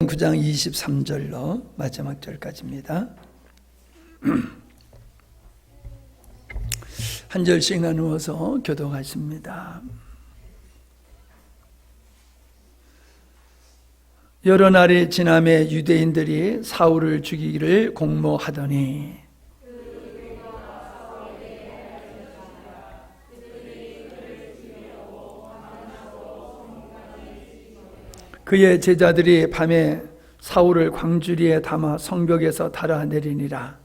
9장 23절로 마지막 절까지입니다. 한 절씩 나누어서 교독하십니다. 여러 날이 지남에 유대인들이 사울을 죽이기를 공모하더니 그의 제자들이 밤에 사울을 광주리에 담아 성벽에서 달아내리니라.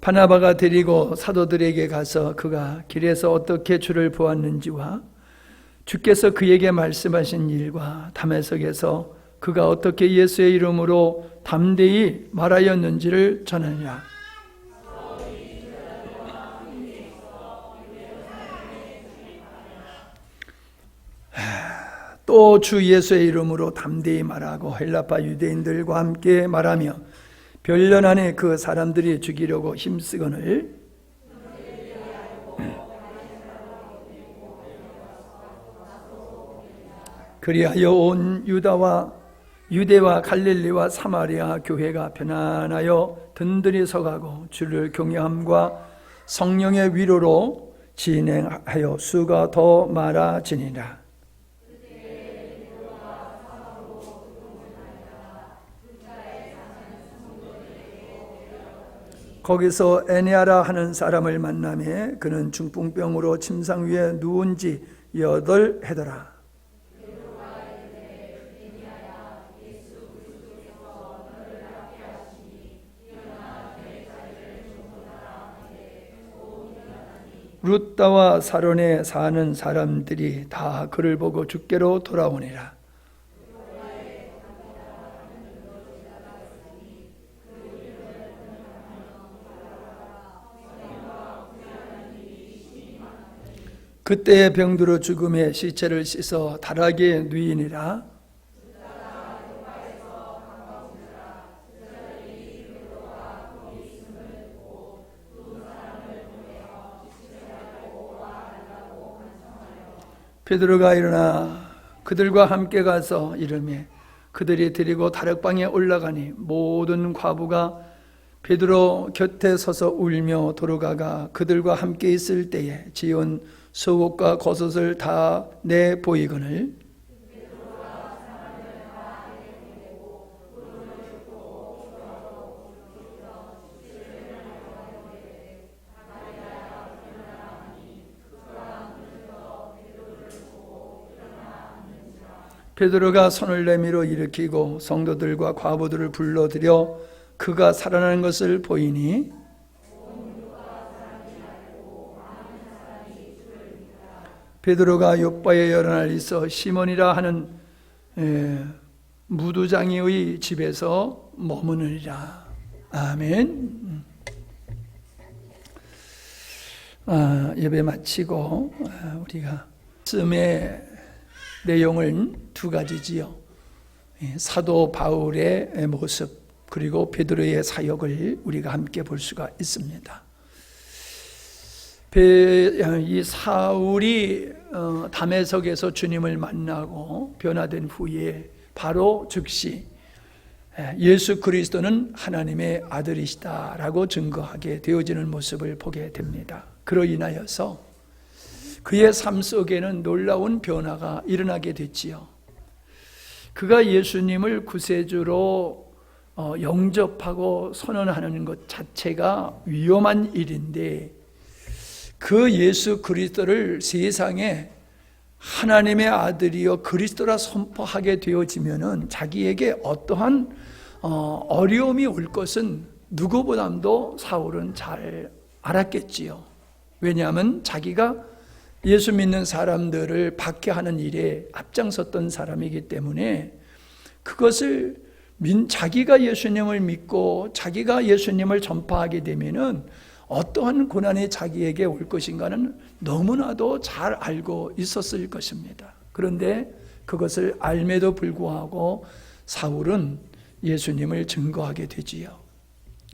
바나바가 데리고 사도들에게 가서 그가 길에서 어떻게 주를 보았는지와 주께서 그에게 말씀하신 일과 담에석에서 그가 어떻게 예수의 이름으로 담대히 말하였는지를 전하니라. 또 주 예수의 이름으로 담대히 말하고 헬라파 유대인들과 함께 말하며 별년 안에 그 사람들이 죽이려고 힘쓰거늘 그리하여 온 유대와 갈릴리와 사마리아 교회가 편안하여 든든히 서가고 주를 경외함과 성령의 위로로 진행하여 수가 더 많아지니라. 거기서 에네아라 하는 사람을 만나매 그는 중풍병으로 침상 위에 누운 지 8해더라. 룻다와 사론에 사는 사람들이 다 그를 보고 주께로 돌아오니라. 그때의 병들어 죽음에 시체를 씻어 다락에 누이니라. 베드로가 일어나 그들과 함께 가서 이르매 그들이 데리고 다락방에 올라가니 모든 과부가 베드로 곁에 서서 울며 돌아가가 그들과 함께 있을 때에 지은 속옷과 겉옷을 다 내 보이거늘 베드로가 손을 내밀어 일으키고 성도들과 과부들을 불러들여 그가 살아나는 것을 보이니 베드로가 요바에 여러 날 있어 시몬이라 하는 무두장이의 집에서 머무느니라. 아멘. 예배 마치고 우리가 말씀의 내용은 두 가지지요. 사도 바울의 모습 그리고 베드로의 사역을 우리가 함께 볼 수가 있습니다. 이 사울이 담에석에서 주님을 만나고 변화된 후에 바로 즉시 예수 그리스도는 하나님의 아들이시다라고 증거하게 되어지는 모습을 보게 됩니다. 그로 인하여서 그의 삶 속에는 놀라운 변화가 일어나게 됐지요. 그가 예수님을 구세주로 영접하고 선언하는 것 자체가 위험한 일인데 그 예수 그리스도를 세상에 하나님의 아들이여 그리스도라 선포하게 되어지면은 자기에게 어떠한 어려움이 올 것은 누구보다도 사울은 잘 알았겠지요. 왜냐하면 자기가 예수 믿는 사람들을 박해하는 일에 앞장섰던 사람이기 때문에 그것을 자기가 예수님을 믿고 자기가 예수님을 전파하게 되면은 어떠한 고난이 자기에게 올 것인가는 너무나도 잘 알고 있었을 것입니다. 그런데 그것을 알매도 불구하고 사울은 예수님을 증거하게 되지요.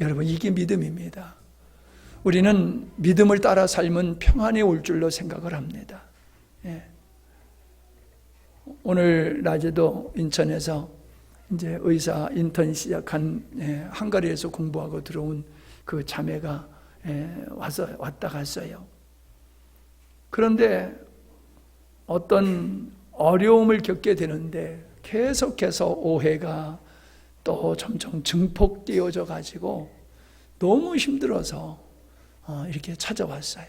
여러분, 이게 믿음입니다. 우리는 믿음을 따라 삶은 평안이 올 줄로 생각을 합니다. 예. 오늘 낮에도 인천에서 이제 의사 인턴 시작한 헝가리에서 공부하고 들어온 그 자매가 왔다 갔어요. 그런데 어떤 어려움을 겪게 되는데 계속해서 오해가 또 점점 증폭되어져 가지고 너무 힘들어서 이렇게 찾아왔어요.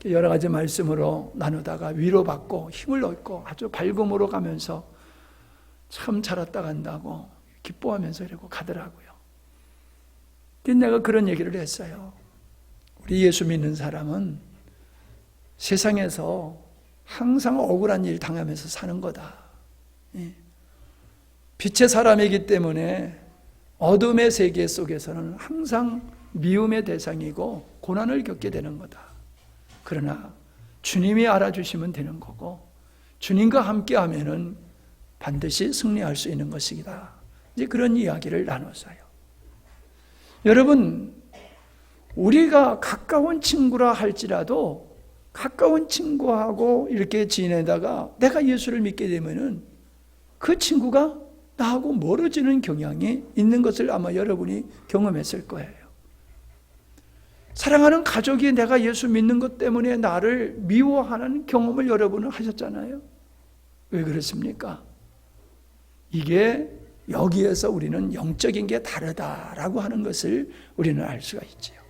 여러 가지 말씀으로 나누다가 위로받고 힘을 얻고 아주 밝음으로 가면서 참 잘했다 간다고 기뻐하면서 이러고 가더라고요. 내가 그런 얘기를 했어요. 우리 예수 믿는 사람은 세상에서 항상 억울한 일 당하면서 사는 거다. 빛의 사람이기 때문에 어둠의 세계 속에서는 항상 미움의 대상이고 고난을 겪게 되는 거다. 그러나 주님이 알아주시면 되는 거고 주님과 함께 하면은 반드시 승리할 수 있는 것이다. 이제 그런 이야기를 나눴어요. 여러분, 우리가 가까운 친구라 할지라도 가까운 친구하고 이렇게 지내다가 내가 예수를 믿게 되면은 그 친구가 나하고 멀어지는 경향이 있는 것을 아마 여러분이 경험했을 거예요. 사랑하는 가족이 내가 예수 믿는 것 때문에 나를 미워하는 경험을 여러분은 하셨잖아요. 왜 그렇습니까? 이게 여기에서 우리는 영적인 게 다르다라고 하는 것을 우리는 알 수가 있지요.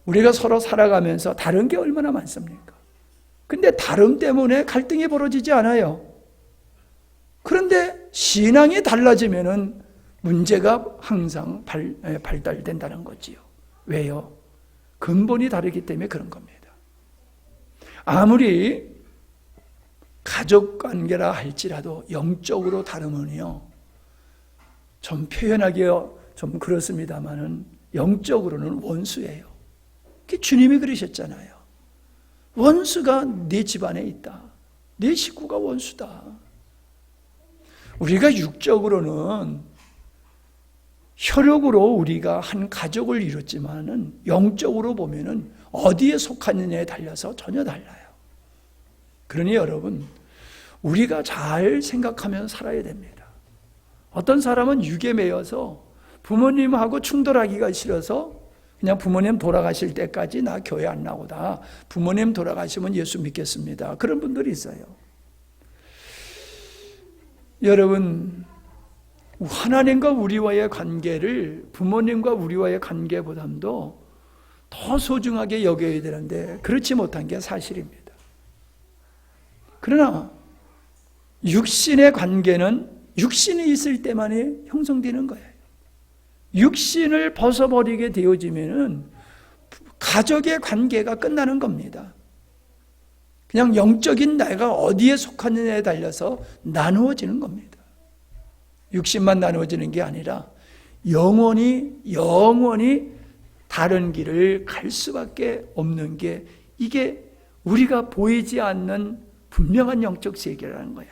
우리가 서로 살아가면서 다른 게 얼마나 많습니까? 근데 다름 때문에 갈등이 벌어지지 않아요. 그런데 신앙이 달라지면은 문제가 항상 발달된다는 거지요. 왜요? 근본이 다르기 때문에 그런 겁니다. 아무리 가족 관계라 할지라도 영적으로 다르면요, 좀 표현하기 좀 그렇습니다만은 영적으로는 원수예요. 주님이 그러셨잖아요. 원수가 내 집안에 있다. 내 식구가 원수다. 우리가 육적으로는 혈육으로 우리가 한 가족을 이뤘지만은 영적으로 보면은 어디에 속하느냐에 달려서 전혀 달라요. 그러니 여러분, 우리가 잘 생각하면 살아야 됩니다. 어떤 사람은 육에 매여서 부모님하고 충돌하기가 싫어서 그냥 부모님 돌아가실 때까지 나 교회 안 나오다. 부모님 돌아가시면 예수 믿겠습니다. 그런 분들이 있어요. 여러분, 하나님과 우리와의 관계를 부모님과 우리와의 관계보다도 더 소중하게 여겨야 되는데 그렇지 못한 게 사실입니다. 그러나 육신의 관계는 육신이 있을 때만이 형성되는 거예요. 육신을 벗어버리게 되어지면은 가족의 관계가 끝나는 겁니다. 그냥 영적인 내가 어디에 속하느냐에 달려서 나누어지는 겁니다. 육신만 나누어지는 게 아니라 영원히 다른 길을 갈 수밖에 없는 게 이게 우리가 보이지 않는 분명한 영적 세계라는 거예요.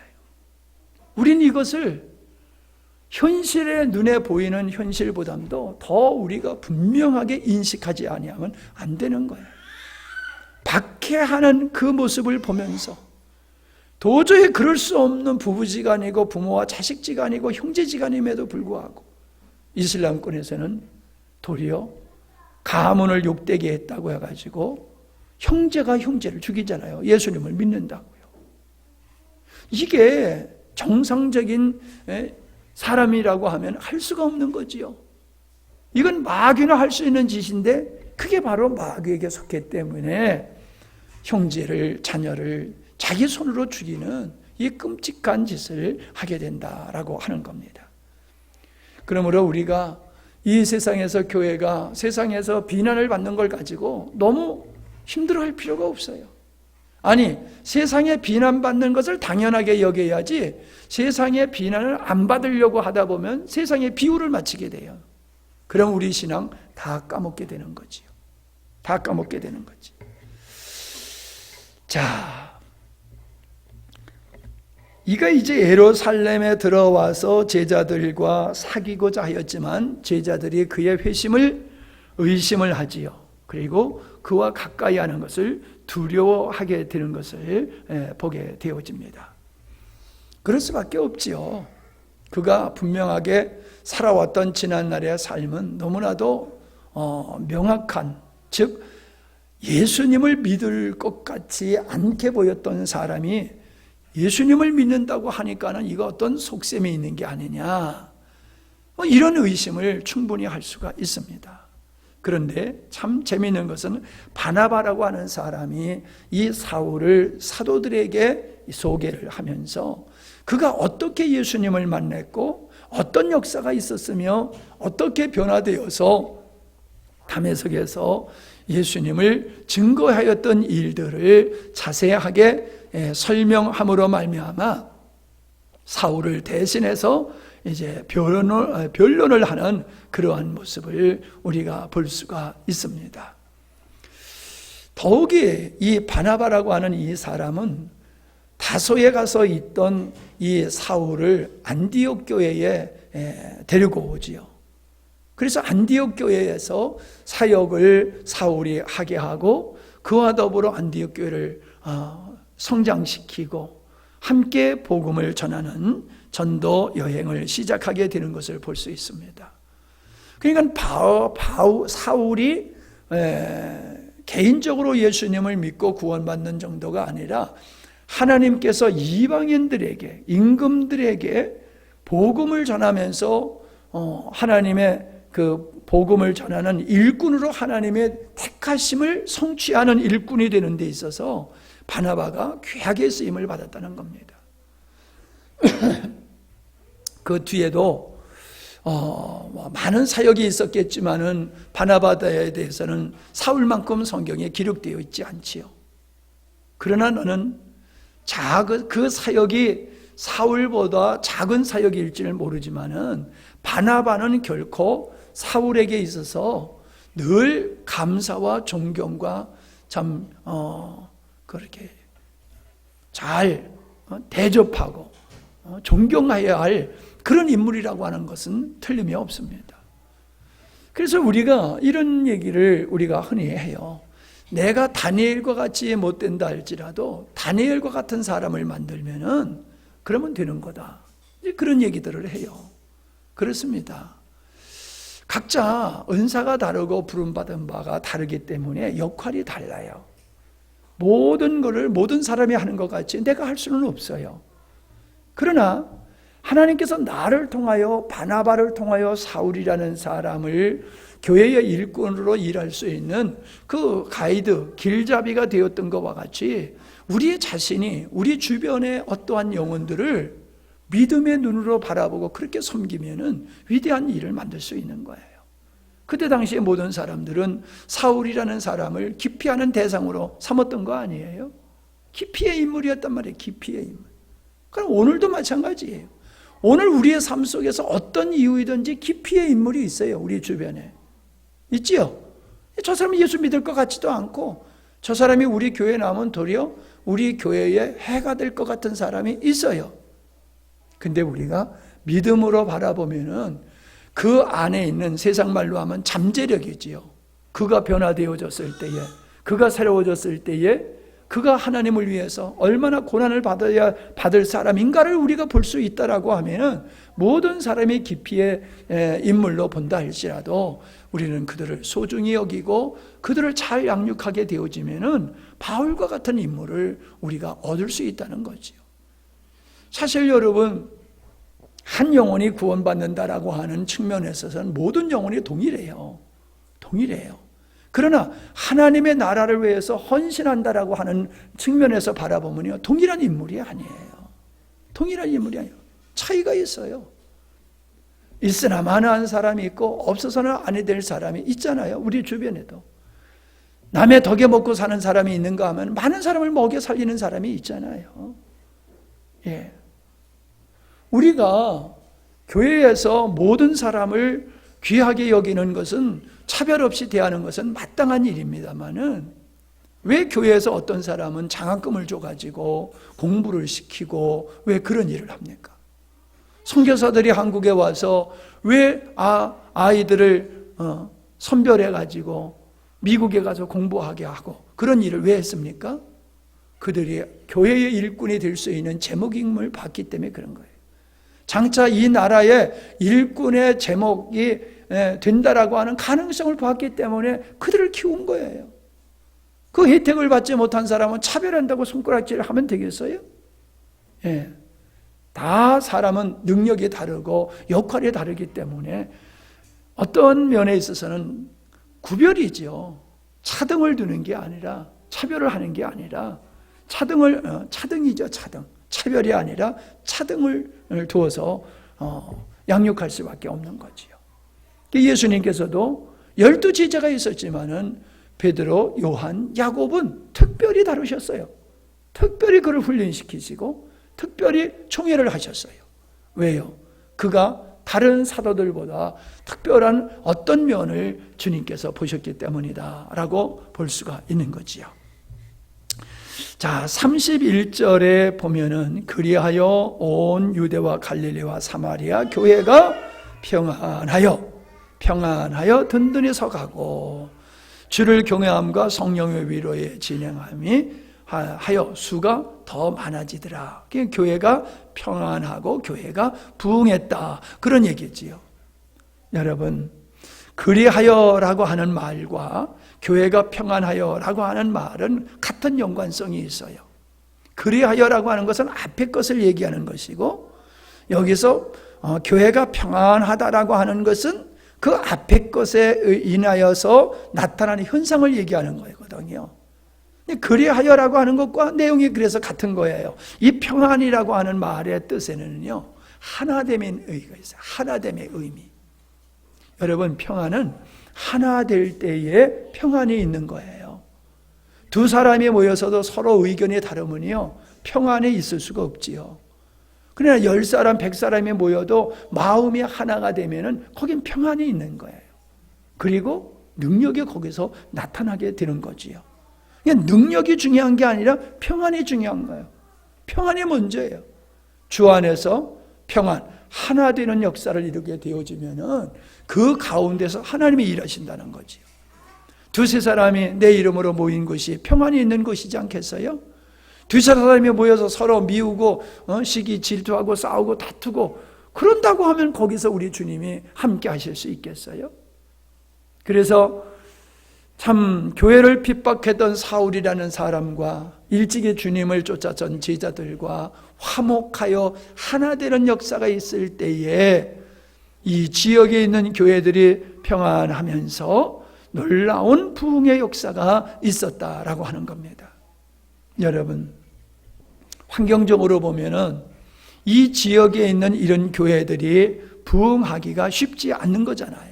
우린 이것을 현실의 눈에 보이는 현실보다도 더 우리가 분명하게 인식하지 아니하면 안 되는 거예요. 박해하는 그 모습을 보면서 도저히 그럴 수 없는 부부지간이고 부모와 자식지간이고 형제지간임에도 불구하고 이슬람권에서는 도리어 가문을 욕되게 했다고 해가지고 형제가 형제를 죽이잖아요. 예수님을 믿는다고요. 이게 정상적인 사람이라고 하면 할 수가 없는 거지요. 이건 마귀나 할 수 있는 짓인데 그게 바로 마귀에게 속했기 때문에 형제를, 자녀를 자기 손으로 죽이는 이 끔찍한 짓을 하게 된다라고 하는 겁니다. 그러므로 우리가 이 세상에서 교회가 세상에서 비난을 받는 걸 가지고 너무 힘들어할 필요가 없어요. 아니, 세상에 비난받는 것을 당연하게 여겨야지 세상에 비난을 안 받으려고 하다 보면 세상에 비유를 맞추게 돼요. 그럼 우리 신앙 다 까먹게 되는 거지요. 다 까먹게 되는 거지. 자, 이가 이제 예루살렘에 들어와서 제자들과 사귀고자 하였지만 제자들이 그의 회심을 의심을 하지요. 그리고 그와 가까이 하는 것을 두려워하게 되는 것을 보게 되어집니다. 그럴 수밖에 없지요. 그가 분명하게 살아왔던 지난날의 삶은 너무나도 명확한, 즉 예수님을 믿을 것 같지 않게 보였던 사람이 예수님을 믿는다고 하니까는 이거 어떤 속셈이 있는 게 아니냐, 이런 의심을 충분히 할 수가 있습니다. 그런데 참 재미있는 것은 바나바라고 하는 사람이 이 사울을 사도들에게 소개를 하면서 그가 어떻게 예수님을 만났고 어떤 역사가 있었으며 어떻게 변화되어서 다메섹에서 예수님을 증거하였던 일들을 자세하게 설명함으로 말미암아 사울을 대신해서 이제 변론을 하는 그러한 모습을 우리가 볼 수가 있습니다. 더욱이 이 바나바라고 하는 이 사람은 다소에 가서 있던 이 사울을 안디옥 교회에 데리고 오지요. 그래서 안디옥 교회에서 사역을 사울이 하게 하고 그와 더불어 안디옥 교회를 성장시키고 함께 복음을 전하는 전도 여행을 시작하게 되는 것을 볼 수 있습니다. 그러니까 사울이 개인적으로 예수님을 믿고 구원받는 정도가 아니라 하나님께서 이방인들에게, 임금들에게 복음을 전하면서 하나님의 그 복음을 전하는 일꾼으로 하나님의 택하심을 성취하는 일꾼이 되는 데 있어서 바나바가 귀하게 쓰임을 받았다는 겁니다. 그 뒤에도 많은 사역이 있었겠지만은 바나바에 대해서는 사울만큼 성경에 기록되어 있지 않지요. 그러나 너는 그 사역이 사울보다 작은 사역일지는 모르지만은 바나바는 결코 사울에게 있어서 늘 감사와 존경과 참 그렇게 잘 대접하고 존경해야 할 그런 인물이라고 하는 것은 틀림이 없습니다. 그래서 우리가 이런 얘기를 우리가 흔히 해요. 내가 다니엘과 같이 못된다 할지라도 다니엘과 같은 사람을 만들면은 그러면 되는 거다. 그런 얘기들을 해요. 그렇습니다. 각자 은사가 다르고 부름받은 바가 다르기 때문에 역할이 달라요. 모든 것을 모든 사람이 하는 것 같이 내가 할 수는 없어요. 그러나 하나님께서 나를 통하여 바나바를 통하여 사울이라는 사람을 교회의 일꾼으로 일할 수 있는 그 가이드, 길잡이가 되었던 것과 같이 우리의 자신이 우리 주변의 어떠한 영혼들을 믿음의 눈으로 바라보고 그렇게 섬기면은 위대한 일을 만들 수 있는 거예요. 그때 당시에 모든 사람들은 사울이라는 사람을 기피하는 대상으로 삼았던 거 아니에요? 기피의 인물이었단 말이에요. 기피의 인물. 그럼 오늘도 마찬가지예요. 오늘 우리의 삶 속에서 어떤 이유이든지 기피의 인물이 있어요. 우리 주변에. 있지요? 저 사람이 예수 믿을 것 같지도 않고 저 사람이 우리 교회에 나오면 도리어 우리 교회에 해가 될 것 같은 사람이 있어요. 근데 우리가 믿음으로 바라보면은 그 안에 있는 세상 말로 하면 잠재력이지요. 그가 변화되어졌을 때에, 그가 새로워졌을 때에 그가 하나님을 위해서 얼마나 고난을 받을 사람인가를 우리가 볼 수 있다라고 하면은 모든 사람이 기피의 인물로 본다 할지라도 우리는 그들을 소중히 여기고 그들을 잘 양육하게 되어지면은 바울과 같은 인물을 우리가 얻을 수 있다는 거지요. 사실 여러분, 한 영혼이 구원받는다라고 하는 측면에 있어서는 모든 영혼이 동일해요. 동일해요. 그러나 하나님의 나라를 위해서 헌신한다라고 하는 측면에서 바라보면요, 동일한 인물이 아니에요. 동일한 인물이 아니에요. 차이가 있어요. 있으나 마나한 사람이 있고 없어서는 아니 될 사람이 있잖아요. 우리 주변에도. 남의 덕에 먹고 사는 사람이 있는가 하면 많은 사람을 먹여 살리는 사람이 있잖아요. 예. 우리가 교회에서 모든 사람을 귀하게 여기는 것은 차별 없이 대하는 것은 마땅한 일입니다만은 왜 교회에서 어떤 사람은 장학금을 줘가지고 공부를 시키고 왜 그런 일을 합니까? 선교사들이 한국에 와서 왜 아이들을 선별해가지고 미국에 가서 공부하게 하고 그런 일을 왜 했습니까? 그들이 교회의 일꾼이 될 수 있는 제목임을 봤기 때문에 그런 거예요. 장차 이 나라의 일꾼의 제목이 된다라고 하는 가능성을 봤기 때문에 그들을 키운 거예요. 그 혜택을 받지 못한 사람은 차별한다고 손가락질을 하면 되겠어요? 예. 다 사람은 능력이 다르고 역할이 다르기 때문에 어떤 면에 있어서는 구별이죠. 차등을 두는 게 아니라, 차별을 하는 게 아니라, 차등이죠, 차등. 차별이 아니라 차등을 두어서 양육할 수밖에 없는 거지요. 예수님께서도 12제자가 있었지만은 베드로, 요한, 야곱은 특별히 다루셨어요. 특별히 그를 훈련시키시고 특별히 총회를 하셨어요. 왜요? 그가 다른 사도들보다 특별한 어떤 면을 주님께서 보셨기 때문이다 라고 볼 수가 있는 거지요. 자, 31절에 보면은 그리하여 온 유대와 갈릴리와 사마리아 교회가 평안하여 든든히 서가고 주를 경외함과 성령의 위로에 진행함이 하여 수가 더 많아지더라. 교회가 평안하고 교회가 부흥했다. 그런 얘기지요. 여러분, 그리하여라고 하는 말과 교회가 평안하여라고 하는 말은 같은 연관성이 있어요. 그리하여라고 하는 것은 앞에 것을 얘기하는 것이고, 여기서 교회가 평안하다라고 하는 것은 그 앞에 것에 인하여서 나타나는 현상을 얘기하는 거거든요. 그리하여라고 하는 것과 내용이 그래서 같은 거예요. 이 평안이라고 하는 말의 뜻에는요, 하나됨의 의미가 있어요. 하나됨의 의미. 여러분, 평안은 하나 될 때에 평안이 있는 거예요. 두 사람이 모여서도 서로 의견이 다르면요, 평안이 있을 수가 없지요. 그러나 10사람, 100사람이 모여도 마음이 하나가 되면은 거긴 평안이 있는 거예요. 그리고 능력이 거기서 나타나게 되는 거지요. 능력이 중요한 게 아니라 평안이 중요한 거예요. 평안이 먼저예요. 주 안에서 평안, 하나 되는 역사를 이루게 되어지면은 그 가운데서 하나님이 일하신다는 거지요. 두세 사람이 내 이름으로 모인 곳이 평안이 있는 곳이지 않겠어요? 두세 사람이 모여서 서로 미우고 시기 질투하고 싸우고 다투고 그런다고 하면 거기서 우리 주님이 함께 하실 수 있겠어요? 그래서 참 교회를 핍박했던 사울이라는 사람과 일찍이 주님을 쫓아전 제자들과 화목하여 하나 되는 역사가 있을 때에 이 지역에 있는 교회들이 평안하면서 놀라운 부흥의 역사가 있었다라고 하는 겁니다. 여러분, 환경적으로 보면은 이 지역에 있는 이런 교회들이 부흥하기가 쉽지 않는 거잖아요.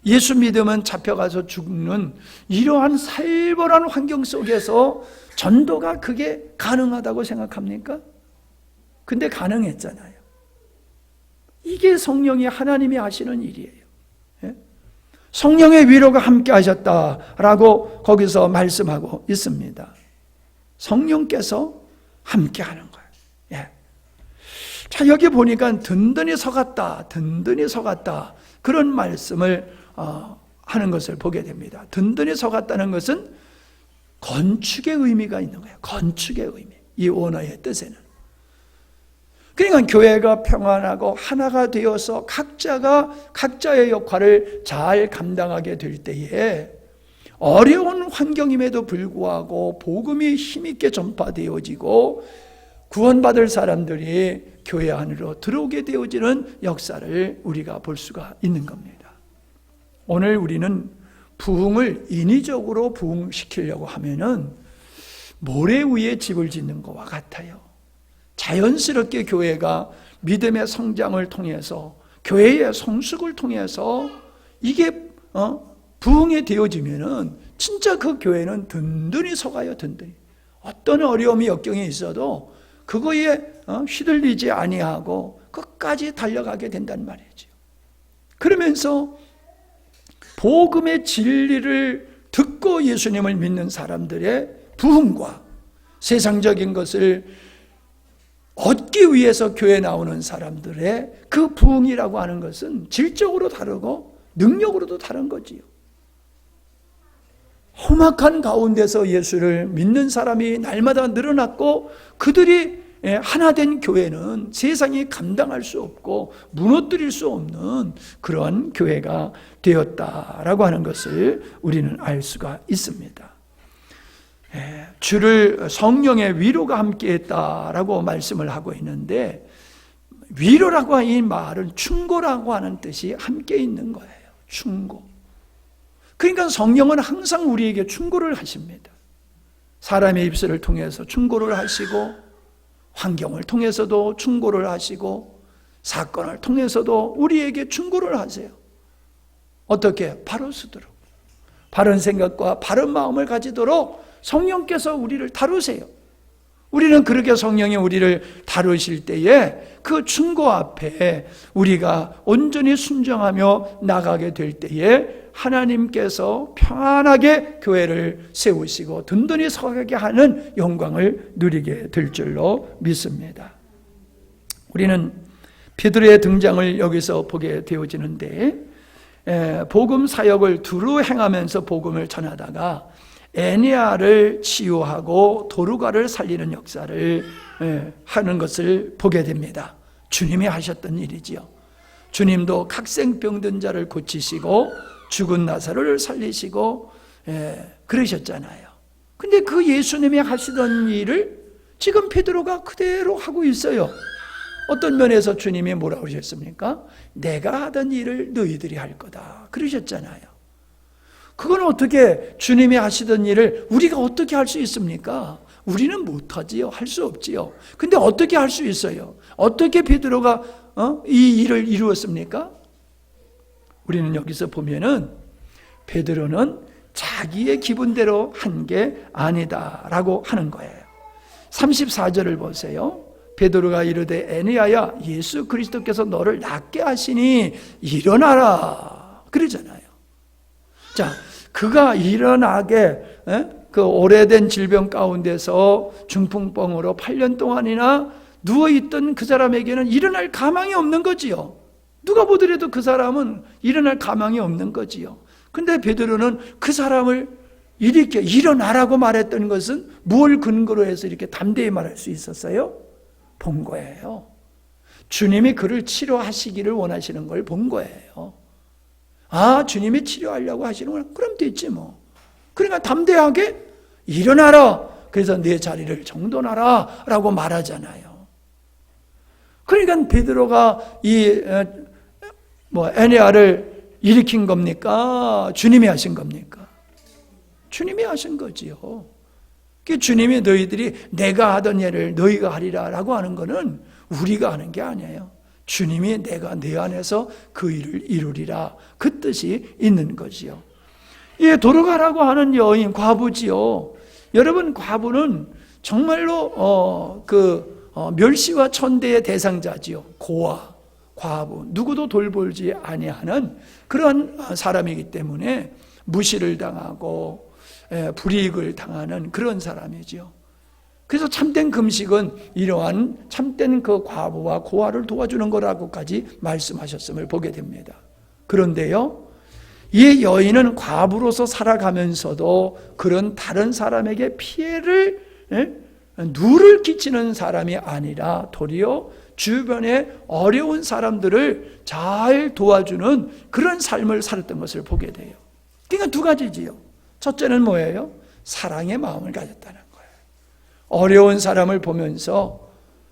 예수 믿으면 잡혀가서 죽는 이러한 살벌한 환경 속에서 전도가 그게 가능하다고 생각합니까? 근데 가능했잖아요. 이게 성령이 하나님이 하시는 일이에요. 성령의 위로가 함께 하셨다라고 거기서 말씀하고 있습니다. 성령께서 함께 하는 거예요. 자, 여기 보니까 든든히 서갔다, 그런 말씀을 하는 것을 보게 됩니다. 든든히 서갔다는 것은 건축의 의미가 있는 거예요. 건축의 의미. 이 원어의 뜻에는. 그러니까 교회가 평안하고 하나가 되어서 각자가 각자의 역할을 잘 감당하게 될 때에 어려운 환경임에도 불구하고 복음이 힘있게 전파되어지고 구원받을 사람들이 교회 안으로 들어오게 되어지는 역사를 우리가 볼 수가 있는 겁니다. 오늘 우리는 부흥을 인위적으로 부흥시키려고 하면은 모래 위에 집을 짓는 것과 같아요. 자연스럽게 교회가 믿음의 성장을 통해서 교회의 성숙을 통해서 이게 부흥이 되어지면은 진짜 그 교회는 든든히 서가요. 든든히. 어떤 어려움이 역경이 있어도 그거에 휘둘리지 아니하고 끝까지 달려가게 된단 말이죠. 그러면서 복음의 진리를 듣고 예수님을 믿는 사람들의 부흥과 세상적인 것을 얻기 위해서 교회에 나오는 사람들의 그 부흥이라고 하는 것은 질적으로 다르고 능력으로도 다른 거지요. 험악한 가운데서 예수를 믿는 사람이 날마다 늘어났고, 그들이 하나 된 교회는 세상이 감당할 수 없고 무너뜨릴 수 없는 그러한 교회가 되었다라고 하는 것을 우리는 알 수가 있습니다. 주를 성령의 위로가 함께했다라고 말씀을 하고 있는데, 위로라고 하는 이 말은 충고라고 하는 뜻이 함께 있는 거예요. 충고. 그러니까 성령은 항상 우리에게 충고를 하십니다. 사람의 입술을 통해서 충고를 하시고, 환경을 통해서도 충고를 하시고, 사건을 통해서도 우리에게 충고를 하세요. 어떻게? 바로 쓰도록, 바른 생각과 바른 마음을 가지도록 성령께서 우리를 다루세요. 우리는 그렇게 성령이 우리를 다루실 때에 그 충고 앞에 우리가 온전히 순종하며 나가게 될 때에 하나님께서 평안하게 교회를 세우시고 든든히 서게 하는 영광을 누리게 될 줄로 믿습니다. 우리는 베드로의 등장을 여기서 보게 되어지는데, 복음 사역을 두루 행하면서 복음을 전하다가 에네아를 치유하고 도르가를 살리는 역사를 하는 것을 보게 됩니다. 주님이 하셨던 일이지요. 주님도 각생병든 자를 고치시고 죽은 나사로를 살리시고 그러셨잖아요. 근데 그 예수님이 하시던 일을 지금 베드로가 그대로 하고 있어요. 어떤 면에서 주님이 뭐라고 그러셨습니까? 내가 하던 일을 너희들이 할 거다 그러셨잖아요. 그건 어떻게 주님이 하시던 일을 우리가 어떻게 할 수 있습니까? 우리는 못하지요. 할 수 없지요. 근데 어떻게 할 수 있어요? 어떻게 베드로가 이 일을 이루었습니까? 우리는 여기서 보면은 베드로는 자기의 기분대로 한 게 아니다라고 하는 거예요. 34절을 보세요. 베드로가 이르되 에네아야, 예수 그리스도께서 너를 낫게 하시니 일어나라 그러잖아요. 자, 그가 일어나게 그 오래된 질병 가운데서 중풍병으로 8년 동안이나 누워있던 그 사람에게는 일어날 가망이 없는 거지요. 누가 보더라도 그 사람은 일어날 가망이 없는 거지요. 근데 베드로는 그 사람을 이렇게 일어나라고 말했던 것은 뭘 근거로 해서 이렇게 담대히 말할 수 있었어요? 본 거예요. 주님이 그를 치료하시기를 원하시는 걸 본 거예요. 아, 주님이 치료하려고 하시는구나. 그럼 됐지 뭐. 그러니까 담대하게 일어나라. 그래서 내 자리를 정돈하라 라고 말하잖아요. 그러니까 베드로가 이 에네아를 일으킨 겁니까? 주님이 하신 겁니까? 주님이 하신 거지요. 주님이 너희들이 내가 하던 일을 너희가 하리라 라고 하는 거는 우리가 하는 게 아니에요. 주님이 내가 내 안에서 그 일을 이루리라, 그 뜻이 있는 거지요. 이 도르가라고 하는 여인, 과부지요. 여러분, 과부는 정말로 멸시와 천대의 대상자지요. 고아, 과부, 누구도 돌보지 아니하는 그런 사람이기 때문에 무시를 당하고 불이익을 당하는 그런 사람이지요. 그래서 참된 금식은 이러한 참된 그 과부와 고아를 도와주는 거라고까지 말씀하셨음을 보게 됩니다. 그런데요, 이 여인은 과부로서 살아가면서도 그런 다른 사람에게 피해를 누를 끼치는 사람이 아니라 도리어 주변에 어려운 사람들을 잘 도와주는 그런 삶을 살았던 것을 보게 돼요. 그러니까 두 가지지요. 첫째는 뭐예요? 사랑의 마음을 가졌다는 거예요. 어려운 사람을 보면서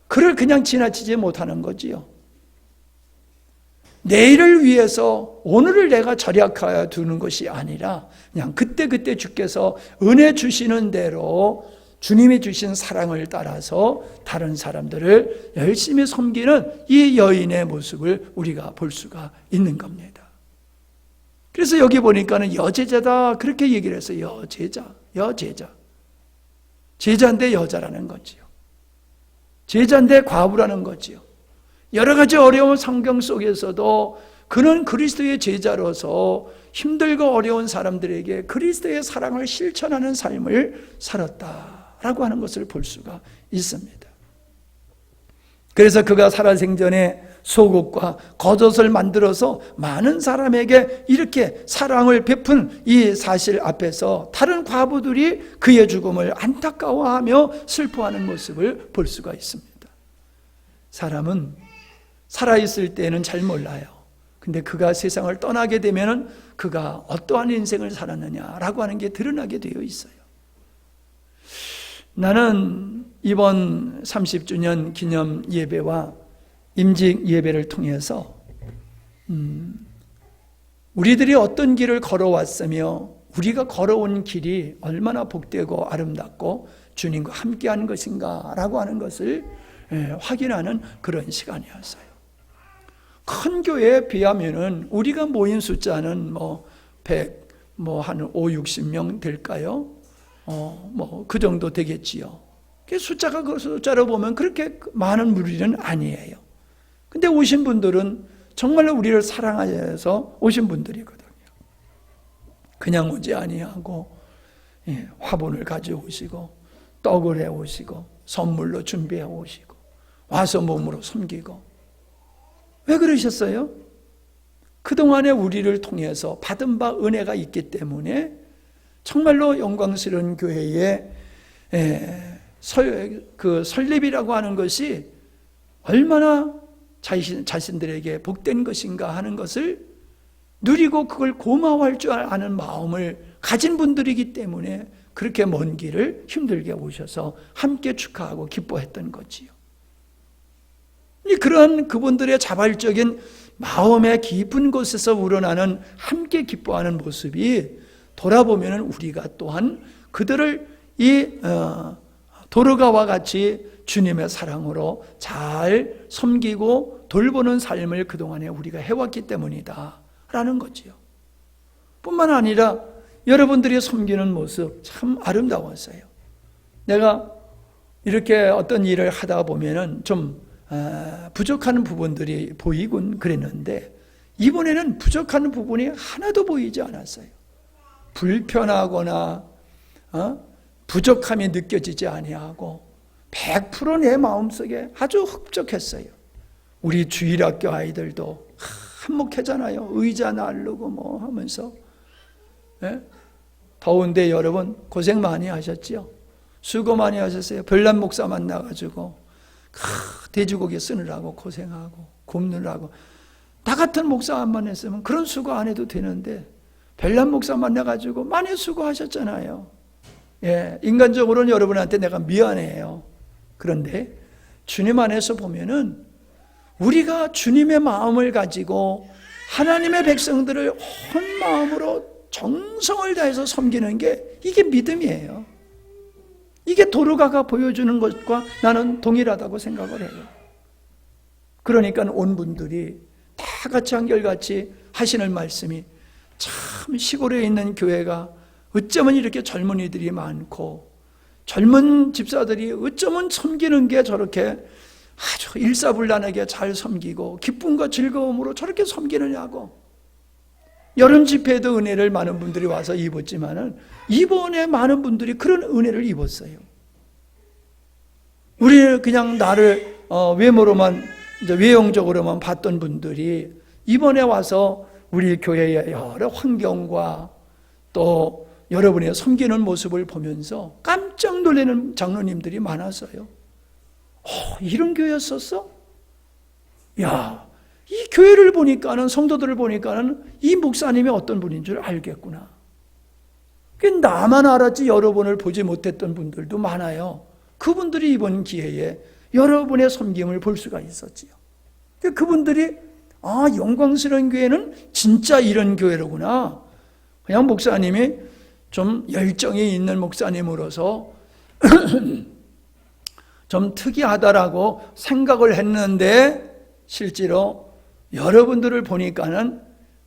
그를 그냥 지나치지 못하는 거지요. 내일을 위해서 오늘을 내가 절약하여 두는 것이 아니라 그냥 그때그때 주께서 은혜 주시는 대로 주님이 주신 사랑을 따라서 다른 사람들을 열심히 섬기는 이 여인의 모습을 우리가 볼 수가 있는 겁니다. 그래서 여기 보니까는 여제자다 그렇게 얘기를 했어요. 여제자. 제자인데 여자라는 거지요. 제자인데 과부라는 거지요. 여러 가지 어려운 환경 속에서도 그는 그리스도의 제자로서 힘들고 어려운 사람들에게 그리스도의 사랑을 실천하는 삶을 살았다라고 하는 것을 볼 수가 있습니다. 그래서 그가 살아생전에 속옷과 겉옷을 만들어서 많은 사람에게 이렇게 사랑을 베푼 이 사실 앞에서 다른 과부들이 그의 죽음을 안타까워하며 슬퍼하는 모습을 볼 수가 있습니다. 사람은 살아있을 때는 잘 몰라요. 근데 그가 세상을 떠나게 되면 그가 어떠한 인생을 살았느냐라고 하는 게 드러나게 되어 있어요. 나는 이번 30주년 기념 예배와 임직 예배를 통해서 우리들이 어떤 길을 걸어왔으며 우리가 걸어온 길이 얼마나 복되고 아름답고 주님과 함께하는 것인가라고 하는 것을 확인하는 그런 시간이었어요. 큰 교회에 비하면은 우리가 모인 숫자는 한 5, 60명 될까요? 그 정도 되겠지요. 숫자가 그 숫자로 보면 그렇게 많은 무리는 아니에요. 근데 오신 분들은 정말로 우리를 사랑하셔서 오신 분들이거든요. 그냥 오지 아니하고 화분을 가져오시고 떡을 해오시고 선물로 준비해 오시고 와서 몸으로 섬기고. 왜 그러셨어요? 그동안에 우리를 통해서 받은 바 은혜가 있기 때문에 정말로 영광스러운 교회의 설립이라고 하는 것이 얼마나 자신들에게 복된 것인가 하는 것을 누리고 그걸 고마워할 줄 아는 마음을 가진 분들이기 때문에 그렇게 먼 길을 힘들게 오셔서 함께 축하하고 기뻐했던 거지요. 그런 그분들의 자발적인 마음의 깊은 곳에서 우러나는 함께 기뻐하는 모습이 돌아보면 우리가 또한 그들을 이 도르가와 같이 주님의 사랑으로 잘 섬기고 돌보는 삶을 그동안에 우리가 해왔기 때문이다 라는 거지요. 뿐만 아니라 여러분들이 섬기는 모습 참 아름다웠어요. 내가 이렇게 어떤 일을 하다 보면은 좀 부족한 부분들이 보이곤 그랬는데 이번에는 부족한 부분이 하나도 보이지 않았어요. 불편하거나 부족함이 느껴지지 아니하고 100% 내 마음속에 아주 흡족했어요. 우리 주일학교 아이들도 한몫하잖아요. 의자 나르고 하면서. 더운데 여러분 고생 많이 하셨죠? 수고 많이 하셨어요. 별난 목사 만나가지고 돼지고기 쓰느라고 고생하고 굽느라고. 나 같은 목사 한 번 했으면 그런 수고 안 해도 되는데 별난 목사 만나가지고 많이 수고하셨잖아요. 인간적으로는 여러분한테 내가 미안해요. 그런데 주님 안에서 보면은 우리가 주님의 마음을 가지고 하나님의 백성들을 온 마음으로 정성을 다해서 섬기는 게 이게 믿음이에요. 이게 도르가가 보여주는 것과 나는 동일하다고 생각을 해요. 그러니까 온 분들이 다 같이 한결같이 하시는 말씀이 참 시골에 있는 교회가 어쩌면 이렇게 젊은이들이 많고 젊은 집사들이 어쩌면 섬기는 게 저렇게 아주 일사불란하게 잘 섬기고 기쁨과 즐거움으로 저렇게 섬기느냐고. 여름 집회에도 은혜를 많은 분들이 와서 입었지만은 이번에 많은 분들이 그런 은혜를 입었어요. 우리는 그냥 나를 외모로만 외형적으로만 봤던 분들이 이번에 와서 우리 교회의 여러 환경과 또 여러분의 섬기는 모습을 보면서 깜짝 놀라는 장로님들이 많았어요. 이런 교회였었어? 야, 이 교회를 보니까는, 성도들을 보니까는 이 목사님이 어떤 분인 줄 알겠구나. 나만 알았지 여러분을 보지 못했던 분들도 많아요. 그분들이 이번 기회에 여러분의 섬김을 볼 수가 있었지요. 그분들이 영광스러운 교회는 진짜 이런 교회로구나. 그냥 목사님이 좀 열정이 있는 목사님으로서 좀 특이하다라고 생각을 했는데 실제로 여러분들을 보니까는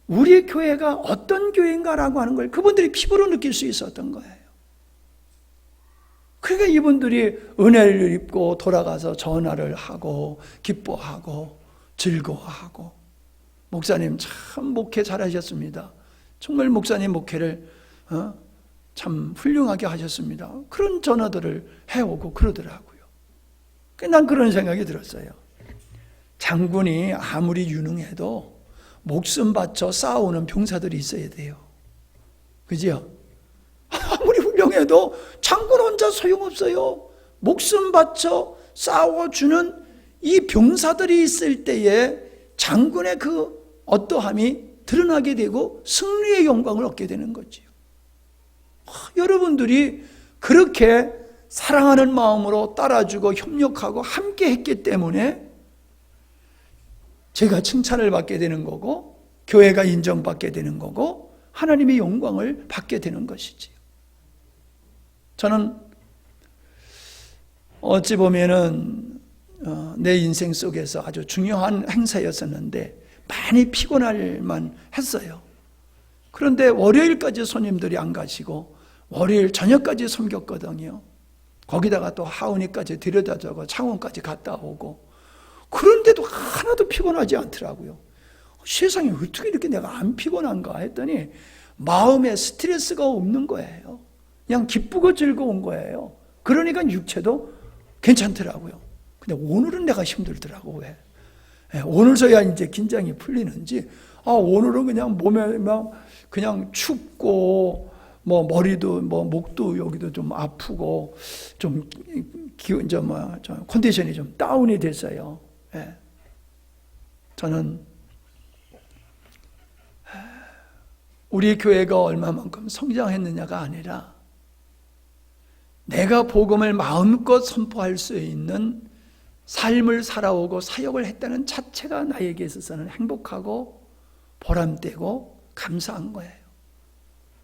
우리 교회가 어떤 교회인가라고 하는 걸 그분들이 피부로 느낄 수 있었던 거예요. 그러니까 이분들이 은혜를 입고 돌아가서 전화를 하고 기뻐하고 즐거워하고 목사님 참 목회 잘하셨습니다. 정말 목사님 목회를 참 훌륭하게 하셨습니다. 그런 전화들을 해오고 그러더라고요. 난 그런 생각이 들었어요. 장군이 아무리 유능해도 목숨 바쳐 싸우는 병사들이 있어야 돼요. 그죠? 아무리 훌륭해도 장군 혼자 소용없어요. 목숨 바쳐 싸워주는 이 병사들이 있을 때에 장군의 그 어떠함이 드러나게 되고 승리의 영광을 얻게 되는 거지요. 여러분들이 그렇게 사랑하는 마음으로 따라주고 협력하고 함께 했기 때문에 제가 칭찬을 받게 되는 거고 교회가 인정받게 되는 거고 하나님의 영광을 받게 되는 것이지요. 저는 어찌 보면은 내 인생 속에서 아주 중요한 행사였었는데 많이 피곤할 만 했어요. 그런데 월요일까지 손님들이 안 가시고 월요일 저녁까지 섬겼거든요. 거기다가 또 하은이까지 데려다주고 창원까지 갔다 오고, 그런데도 하나도 피곤하지 않더라고요. 세상에 어떻게 이렇게 내가 안 피곤한가 했더니 마음에 스트레스가 없는 거예요. 그냥 기쁘고 즐거운 거예요. 그러니까 육체도 괜찮더라고요. 근데 오늘은 내가 힘들더라고. 왜? 오늘서야 이제 긴장이 풀리는지, 오늘은 그냥 몸에 막 그냥 춥고, 뭐 머리도 뭐 목도 여기도 좀 아프고 좀 컨디션이 좀 다운이 됐어요. 저는 우리 교회가 얼마만큼 성장했느냐가 아니라 내가 복음을 마음껏 선포할 수 있는 삶을 살아오고 사역을 했다는 자체가 나에게 있어서는 행복하고 보람되고 감사한 거예요.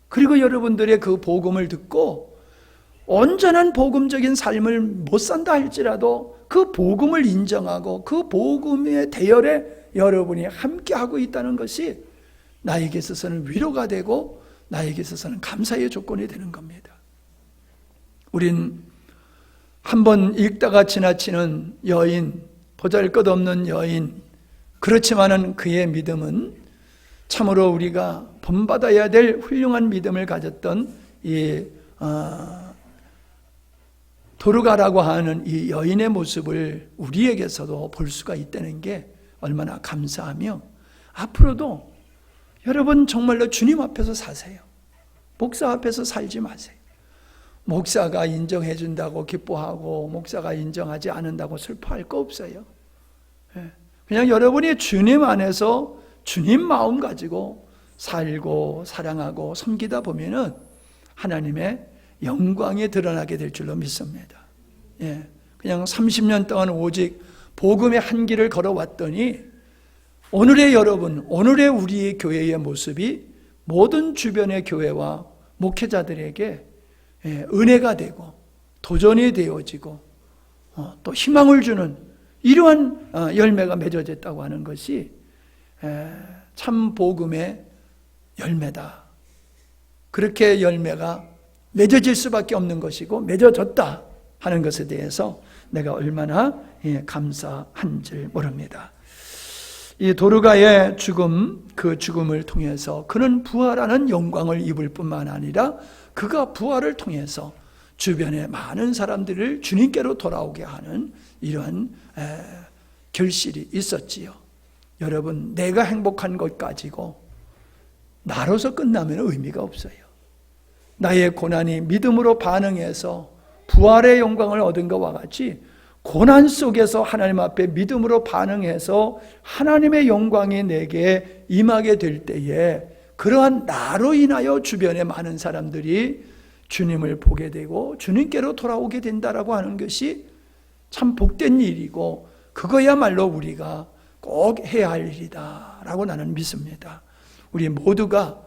그리고 여러분들의 그 복음을 듣고 온전한 복음적인 삶을 못 산다 할지라도 그 복음을 인정하고 그 복음의 대열에 여러분이 함께하고 있다는 것이 나에게 있어서는 위로가 되고 나에게 있어서는 감사의 조건이 되는 겁니다. 우린 한번 읽다가 지나치는 여인, 보잘것없는 여인, 그렇지만은 그의 믿음은 참으로 우리가 본받아야 될 훌륭한 믿음을 가졌던 이 도르가라고 하는 이 여인의 모습을 우리에게서도 볼 수가 있다는 게 얼마나 감사하며, 앞으로도 여러분 정말로 주님 앞에서 사세요. 목사 앞에서 살지 마세요. 목사가 인정해 준다고 기뻐하고 목사가 인정하지 않는다고 슬퍼할 거 없어요. 그냥 여러분이 주님 안에서 주님 마음 가지고 살고 사랑하고 섬기다 보면은 하나님의 영광이 드러나게 될 줄로 믿습니다. 그냥 30년 동안 오직 복음의 한 길을 걸어왔더니 오늘의 여러분, 오늘의 우리의 교회의 모습이 모든 주변의 교회와 목회자들에게 은혜가 되고 도전이 되어지고 또 희망을 주는 이러한 열매가 맺어졌다고 하는 것이 참 복음의 열매다. 그렇게 열매가 맺어질 수밖에 없는 것이고 맺어졌다 하는 것에 대해서 내가 얼마나 감사한지 모릅니다. 이 도르가의 죽음, 그 죽음을 통해서 그는 부활하는 영광을 입을 뿐만 아니라 그가 부활을 통해서 주변의 많은 사람들을 주님께로 돌아오게 하는 이러한 결실이 있었지요. 여러분, 내가 행복한 것 가지고 나로서 끝나면 의미가 없어요. 나의 고난이 믿음으로 반응해서 부활의 영광을 얻은 것과 같이 고난 속에서 하나님 앞에 믿음으로 반응해서 하나님의 영광이 내게 임하게 될 때에 그러한 나로 인하여 주변의 많은 사람들이 주님을 보게 되고 주님께로 돌아오게 된다라고 하는 것이 참 복된 일이고 그거야말로 우리가 꼭 해야 할 일이다라고 나는 믿습니다. 우리 모두가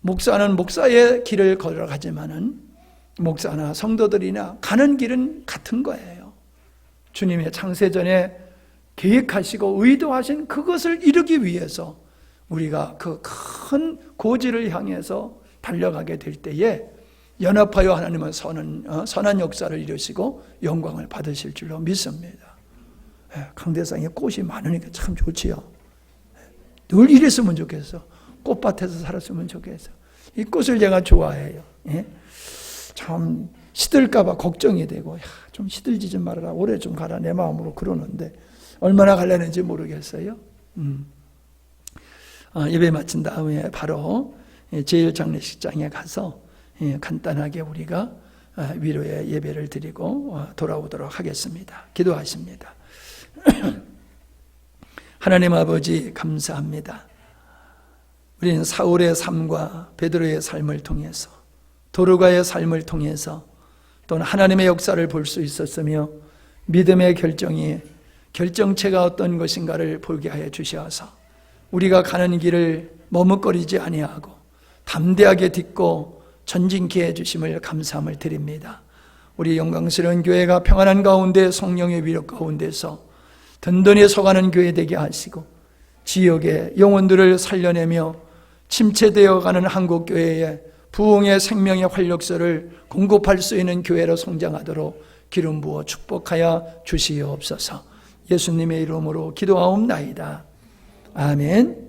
목사는 목사의 길을 걸어가지만은 목사나 성도들이나 가는 길은 같은 거예요. 주님의 창세전에 계획하시고 의도하신 그것을 이루기 위해서 우리가 그 큰 고지를 향해서 달려가게 될 때에 연합하여 하나님은 선한 역사를 이루시고 영광을 받으실 줄로 믿습니다. 강대상에 꽃이 많으니까 참 좋지요. 늘 이랬으면 좋겠어. 꽃밭에서 살았으면 좋겠어. 이 꽃을 제가 좋아해요. 참 시들까 봐 걱정이 되고 좀 시들지 좀 말아라, 오래 좀 가라 내 마음으로 그러는데 얼마나 갈라는지 모르겠어요. 예배 마친 다음에 바로 제일장례식장에 가서 간단하게 우리가 위로의 예배를 드리고 돌아오도록 하겠습니다. 기도하십니다. 하나님 아버지 감사합니다. 우리는 사울의 삶과 베드로의 삶을 통해서, 도르가의 삶을 통해서 또는 하나님의 역사를 볼 수 있었으며 믿음의 결정체가 어떤 것인가를 보게 하여 주셔서 우리가 가는 길을 머뭇거리지 아니하고 담대하게 딛고 전진케 해주심을 감사함을 드립니다. 우리 영광스러운 교회가 평안한 가운데 성령의 위로 가운데서 든든히 서가는 교회 되게 하시고 지역의 영혼들을 살려내며 침체되어가는 한국교회의 부흥의 생명의 활력소를 공급할 수 있는 교회로 성장하도록 기름 부어 축복하여 주시옵소서. 예수님의 이름으로 기도하옵나이다. 아멘.